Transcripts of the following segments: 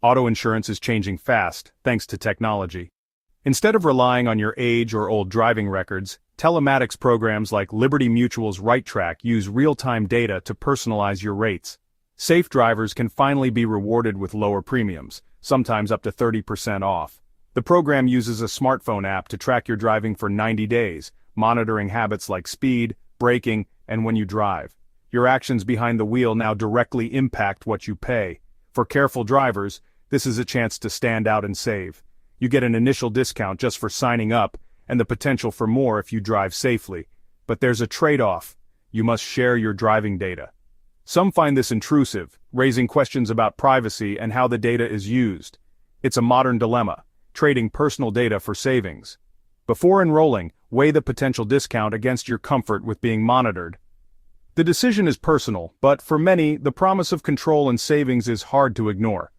Auto insurance is changing fast, thanks to technology. Instead of relying on your age or old driving records, telematics programs like Liberty Mutual's RightTrack use real-time data to personalize your rates. Safe drivers can finally be rewarded with lower premiums, sometimes up to 30% off. The program uses a smartphone app to track your driving for 90 days, monitoring habits like speed, braking, and when you drive. Your actions behind the wheel now directly impact what you pay. For careful drivers, this is a chance to stand out and save. You get an initial discount just for signing up, and the potential for more if you drive safely. But there's a trade-off. You must share your driving data. Some find this intrusive, raising questions about privacy and how the data is used. It's a modern dilemma, trading personal data for savings. Before enrolling, weigh the potential discount against your comfort with being monitored. The decision is personal, but for many, the promise of control and savings is hard to ignore.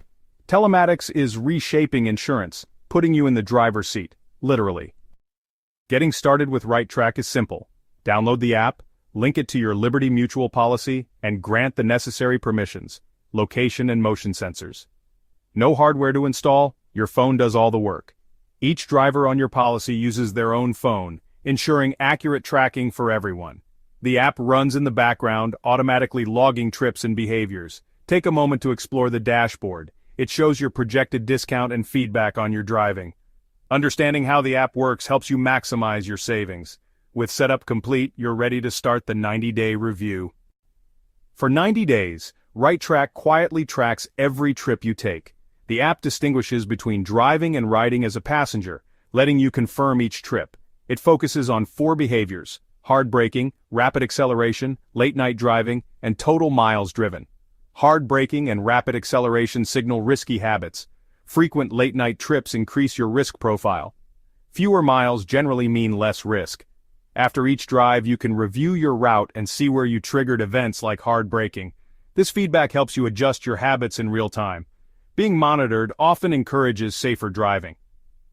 Telematics is reshaping insurance, putting you in the driver's seat, literally. Getting started with RightTrack is simple. Download the app, link it to your Liberty Mutual policy, and grant the necessary permissions, location and motion sensors. No hardware to install, your phone does all the work. Each driver on your policy uses their own phone, ensuring accurate tracking for everyone. The app runs in the background, automatically logging trips and behaviors. Take a moment to explore the dashboard. It shows your projected discount and feedback on your driving. Understanding how the app works helps you maximize your savings. With setup complete, you're ready to start the 90-day review. For 90 days, RightTrack quietly tracks every trip you take. The app distinguishes between driving and riding as a passenger, letting you confirm each trip. It focuses on 4 behaviors: hard braking, rapid acceleration, late-night driving, and total miles driven. Hard braking and rapid acceleration signal risky habits. Frequent late-night trips increase your risk profile. Fewer miles generally mean less risk. After each drive, you can review your route and see where you triggered events like hard braking. This feedback helps you adjust your habits in real time. Being monitored often encourages safer driving.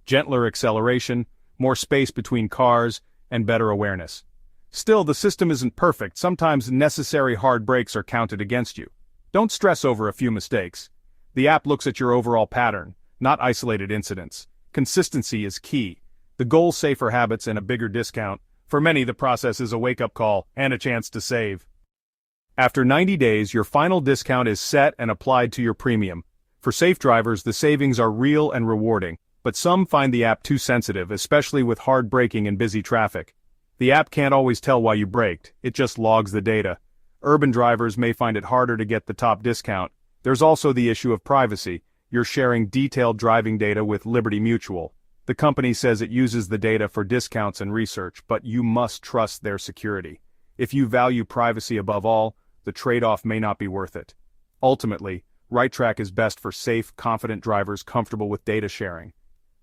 Gentler acceleration, more space between cars, and better awareness. Still, the system isn't perfect. Sometimes necessary hard brakes are counted against you. Don't stress over a few mistakes. The app looks at your overall pattern, not isolated incidents. Consistency is key. The goal: safer habits and a bigger discount. For many, the process is a wake-up call and a chance to save. After 90 days, your final discount is set and applied to your premium. For safe drivers, the savings are real and rewarding, but some find the app too sensitive, especially with hard braking and busy traffic. The app can't always tell why you braked, it just logs the data. Urban drivers may find it harder to get the top discount. There's also the issue of privacy. You're sharing detailed driving data with Liberty Mutual. The company says it uses the data for discounts and research, but you must trust their security. If you value privacy above all, the trade-off may not be worth it. Ultimately, RightTrack is best for safe, confident drivers comfortable with data sharing.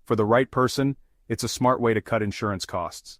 For the right person, it's a smart way to cut insurance costs.